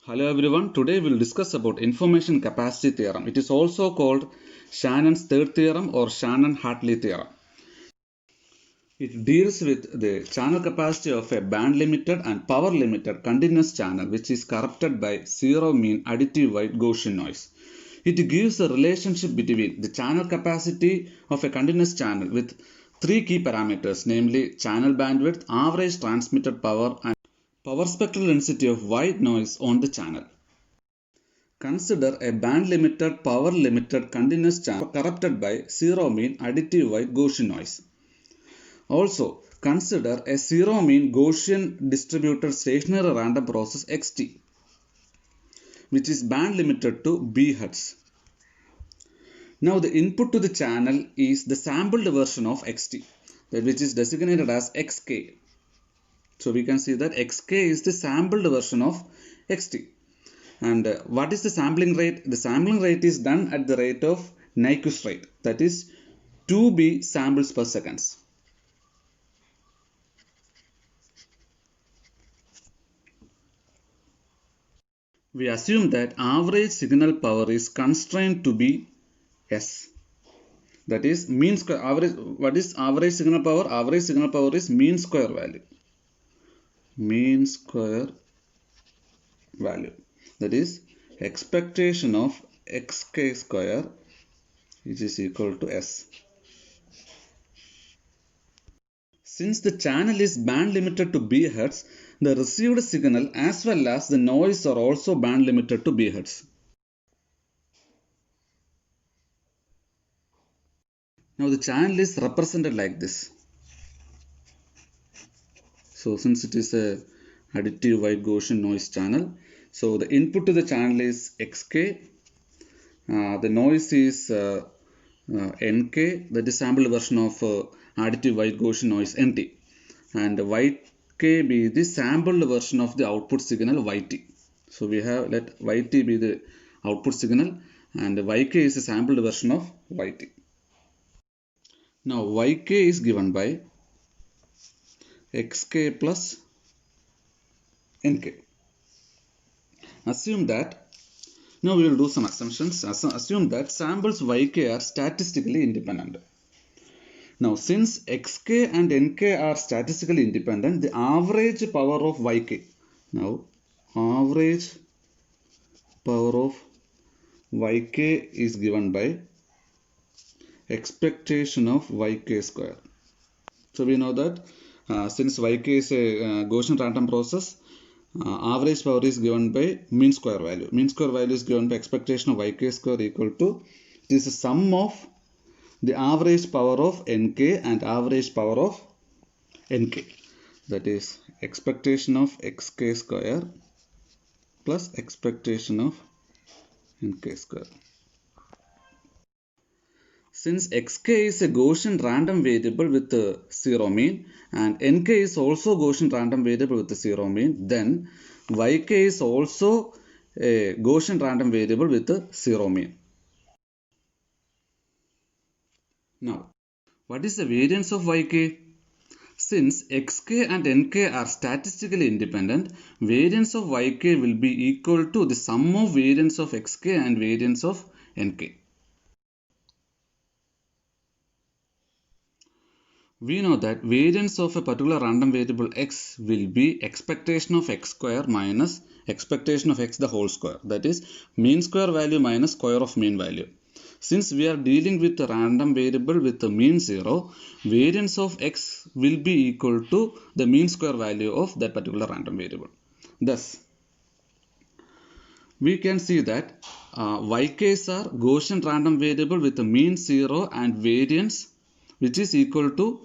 Hello everyone, today we'll discuss about information capacity theorem. It is also called Shannon's third theorem or Shannon-Hartley theorem. It deals with the channel capacity of a band limited and power limited continuous channel which is corrupted by zero mean additive white Gaussian noise. It gives a relationship between the channel capacity of a continuous channel with three key parameters, namely channel bandwidth, average transmitted power and power spectral density of white noise on the channel. Consider a band-limited, power-limited continuous channel corrupted by zero-mean additive white Gaussian noise. Also, consider a zero-mean Gaussian distributed stationary random process xt, which is band-limited to B Hz. Now, the input to the channel is the sampled version of xt, which is designated as xk. So, we can see that xk is the sampled version of xt. And what is the sampling rate? The sampling rate is done at the rate of Nyquist rate, that is 2B samples per second. We assume that average signal power is constrained to be S. That is mean square average. What is average signal power? Average signal power is mean square value. Mean square value. That is expectation of xk square which is equal to S. Since the channel is band limited to B Hz, the received signal as well as the noise are also band limited to B Hz. Now the channel is represented like this. So since it is a additive white Gaussian noise channel, so the input to the channel is xk, the noise is nk, that is sample version of additive white Gaussian noise nt, and yk be the sampled version of the output signal yt. So we have let yt be the output signal and yk is the sampled version of yt. Now yk is given by xk plus nk. Assume that, now we will do some assumptions. Assume that samples yk are statistically independent. Now since xk and nk are statistically independent, the average power of yk, now average power of yk is given by expectation of yk square. So we know that since yk is a Gaussian random process, average power is given by mean square value. Mean square value is given by expectation of yk square equal to, it is the sum of the average power of nk and average power of nk. That is expectation of xk square plus expectation of nk square. Since xk is a Gaussian random variable with a zero mean and nk is also Gaussian random variable with a zero mean, then yk is also a Gaussian random variable with a zero mean. Now, what is the variance of yk? Since xk and nk are statistically independent, variance of yk will be equal to the sum of variance of xk and variance of nk. We know that variance of a particular random variable x will be expectation of x square minus expectation of x the whole square. That is mean square value minus square of mean value. Since we are dealing with a random variable with the mean 0, variance of x will be equal to the mean square value of that particular random variable. Thus, we can see that yks are Gaussian random variable with the mean 0 and variance which is equal to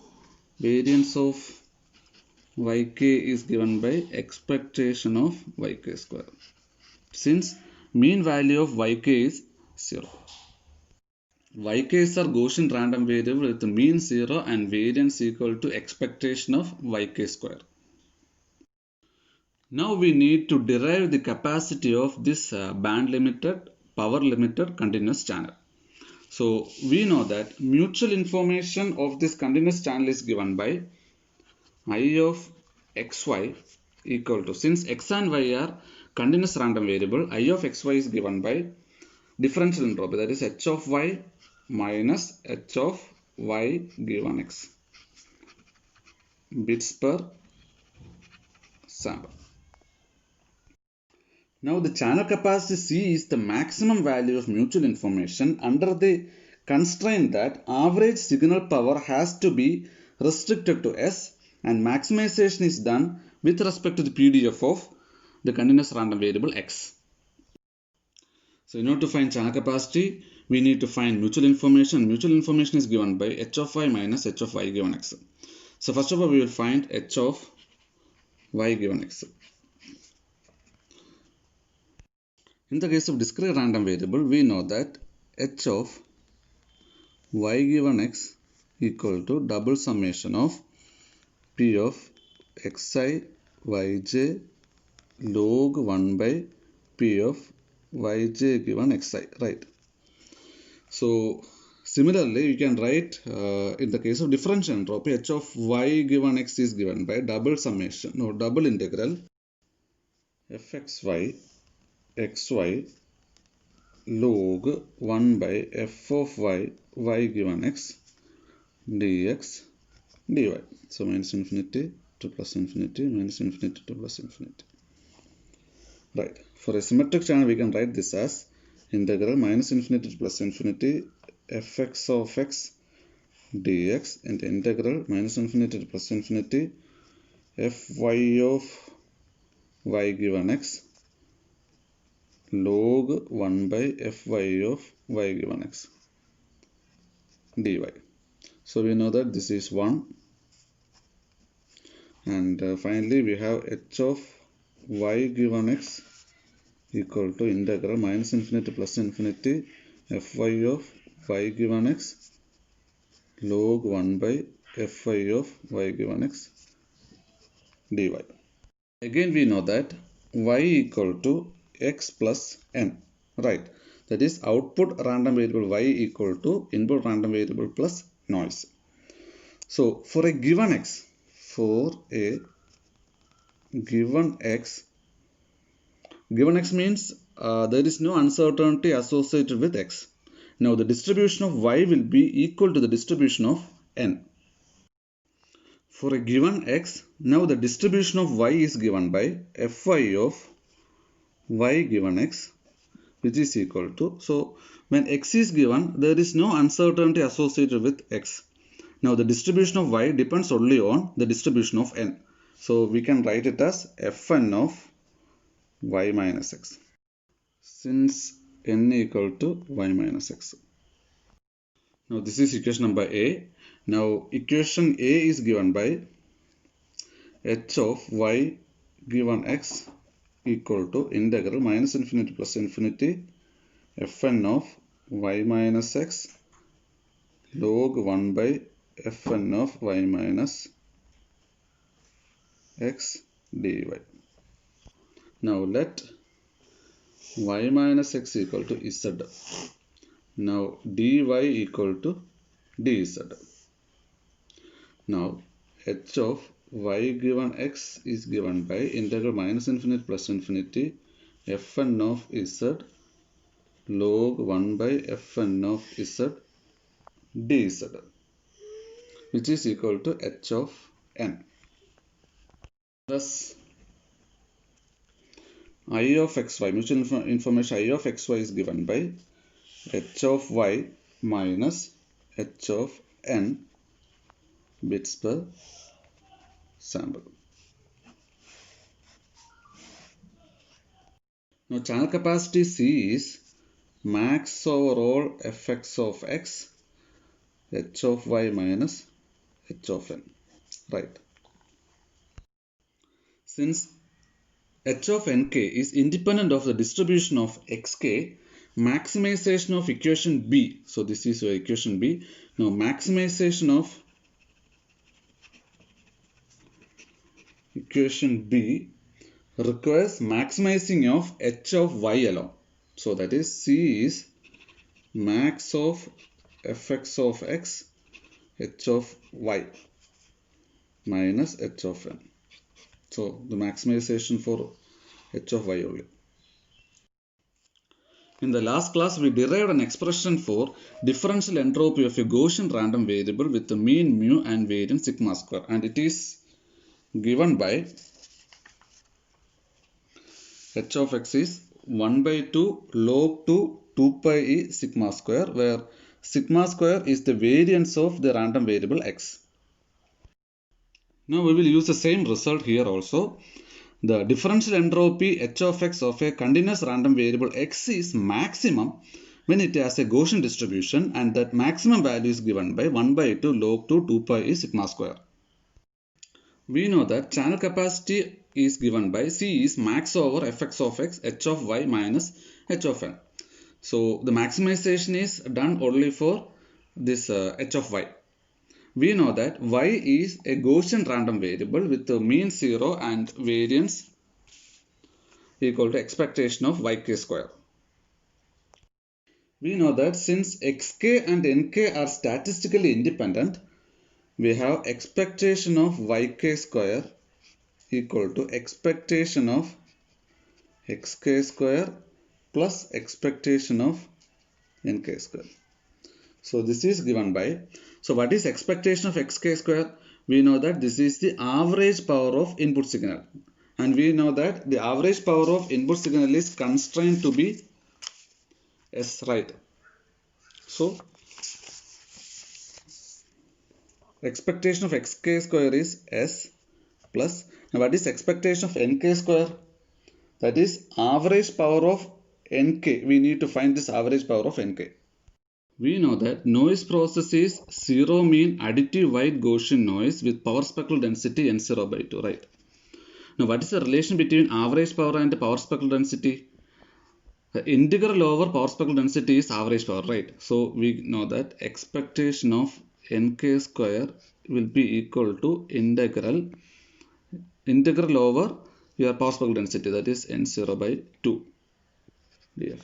variance of yk is given by expectation of yk square, since mean value of yk is 0. Yks are Gaussian random variable with the mean 0 and variance equal to expectation of yk square. Now we need to derive the capacity of this band limited, power limited continuous channel. So we know that mutual information of this continuous channel is given by I of xy equal to, since x and y are continuous random variable I of xy is given by differential entropy, that is h of y minus h of y given x bits per sample. Now the channel capacity C is the maximum value of mutual information under the constraint that average signal power has to be restricted to S and maximization is done with respect to the PDF of the continuous random variable x. So in order to find channel capacity, we need to find mutual information. Mutual information is given by h of y minus h of y given x. So first of all, we will find h of y given x. In the case of discrete random variable, we know that h of y given x equal to double summation of p of xi yj log 1 by p of yj given xi, right? So similarly, you can write in the case of differential entropy, h of y given x is given by double summation or double integral fxy xy log 1 by f of y given x dx dy. So minus infinity to plus infinity, minus infinity to plus infinity. Right. For a symmetric channel, we can write this as integral minus infinity to plus infinity fx of x dx and integral minus infinity to plus infinity fy of y given x log 1 by fy of y given x dy. So we know that this is 1, and finally we have h of y given x equal to integral minus infinity plus infinity fy of y given x log 1 by fy of y given x dy. Again we know that y equal to x plus n, right? That is output random variable y equal to input random variable plus noise. So for a given x, given x means there is no uncertainty associated with x. Now the distribution of y will be equal to the distribution of n. For a given x, now the distribution of y is given by fy of y given x, which is equal to, so when x is given, there is no uncertainty associated with x. Now the distribution of y depends only on the distribution of n. So we can write it as fn of y minus x, since n equal to y minus x. Now this is equation number A. Now equation A is given by h of y given x equal to integral minus infinity plus infinity fn of y minus x log 1 by fn of y minus x dy. Now let y minus x equal to z. Now dy equal to dz. Now h of y given x is given by integral minus infinity plus infinity fn of z log 1 by fn of z dz, which is equal to h of n. Thus I of xy, mutual information I of xy is given by h of y minus h of n bits per sample. Now channel capacity C is max over all fx of x h of y minus h of n, right? Since h of nk is independent of the distribution of xk, maximization of equation B, so this is your equation B. Now maximization of equation B requires maximizing of h of y alone. So that is C is max of fx of x h of y minus h of n. So the maximization for h of y only. In the last class, we derived an expression for differential entropy of a Gaussian random variable with the mean mu and variance sigma square, and it is given by h of x is 1 by 2 log 2 pi e sigma square, where sigma square is the variance of the random variable x. Now we will use the same result here also. The differential entropy h of x of a continuous random variable x is maximum when it has a Gaussian distribution, and that maximum value is given by 1 by 2 log 2 pi e sigma square. We know that channel capacity is given by C is max over fx of x h of y minus h of n. So the maximization is done only for this h of y. We know that y is a Gaussian random variable with the mean 0 and variance equal to expectation of yk square. We know that since xk and nk are statistically independent, we have expectation of yk square equal to expectation of xk square plus expectation of nk square. So this is given by, so what is expectation of xk square? We know that this is the average power of input signal, and we know that the average power of input signal is constrained to be s, right? So expectation of xk square is s plus, now what is expectation of nk square? That is average power of nk. We need to find this average power of nk. We know that noise process is zero mean additive white Gaussian noise with power spectral density n0 by 2, right? Now what is the relation between average power and power spectral density? The integral over power spectral density is average power, right? So we know that expectation of nk square will be equal to integral over your power spectral density, that is n0 by 2 df.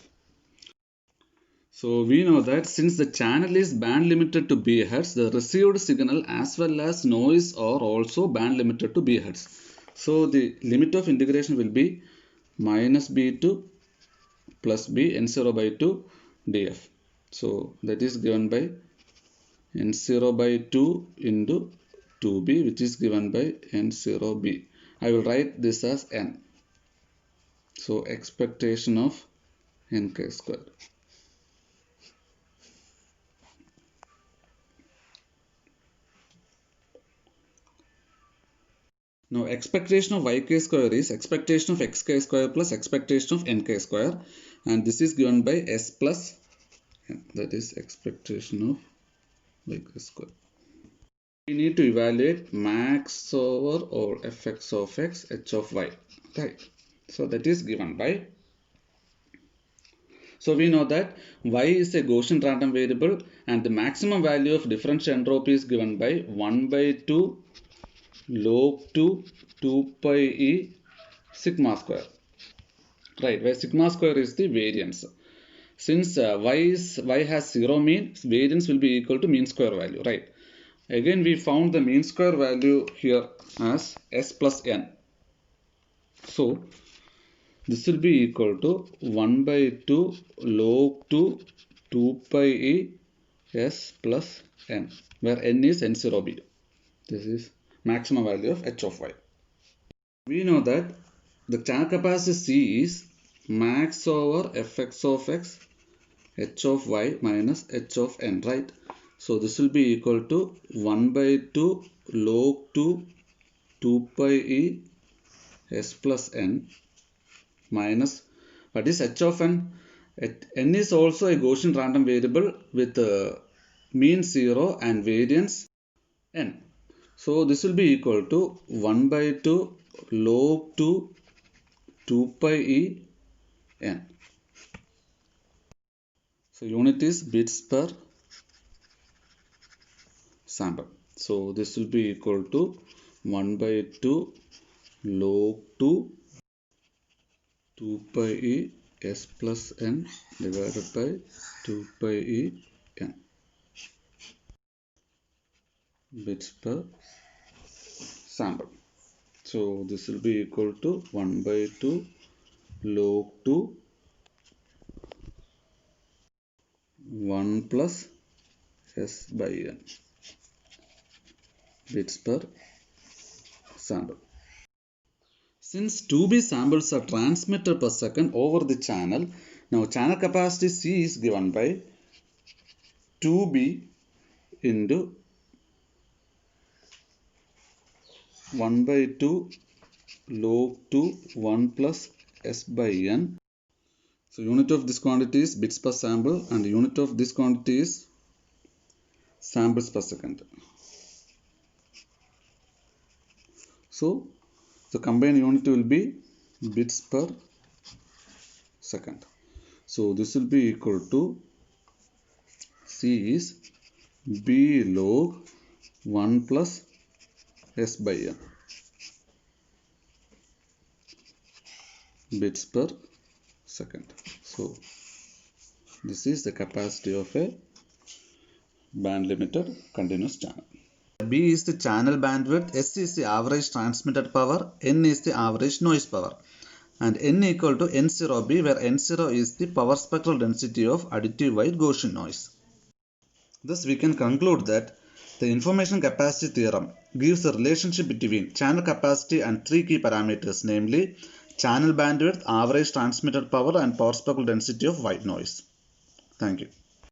So we know that since the channel is band limited to bHz, the received signal as well as noise are also band limited to bHz. So the limit of integration will be minus b2 plus b n0 by 2 df. So that is given by n0 by 2 into 2b, which is given by n0b. I will write this as n. So expectation of nk square. Now expectation of yk square is expectation of xk square plus expectation of nk square, and this is given by s plus n, that is expectation of yk square. We need to evaluate max over or fx of x h of y, right? So that is given by, so we know that y is a Gaussian random variable and the maximum value of differential entropy is given by 1 by 2 log 2 pi e sigma square, right? Where sigma square is the variance. Since y has 0 mean, variance will be equal to mean square value, right? Again we found the mean square value here as s plus n. So this will be equal to 1 by 2 log 2 pi e s plus n, where n is n0b. This is maximum value of h of y. We know that the channel capacity C is max over fx of x h of y minus h of n, right? So this will be equal to 1 by 2 log 2 pi e s plus n minus, what is h of n? N is also a Gaussian random variable with mean 0 and variance n. So this will be equal to 1 by 2 log 2 pi e n. So unit is bits per sample. So this will be equal to 1 by 2 log 2 pi e s plus n divided by 2 pi e n bits per sample. So this will be equal to 1 by 2 log 2 1 plus S by N bits per sample. Since 2B samples are transmitted per second over the channel, now channel capacity C is given by 2B into 1 by 2 log 2 1 plus S by N. So unit of this quantity is bits per sample and unit of this quantity is samples per second. So the combined unit will be bits per second. So this will be equal to C is B log 1 plus S by N bits per second. So this is the capacity of a band limited continuous channel. B is the channel bandwidth, S is the average transmitted power, N is the average noise power, and N equal to N0B, where N0 is the power spectral density of additive white Gaussian noise. Thus we can conclude that the information capacity theorem gives a relationship between channel capacity and three key parameters, namely channel bandwidth, average transmitted power, and power spectral density of white noise. Thank you.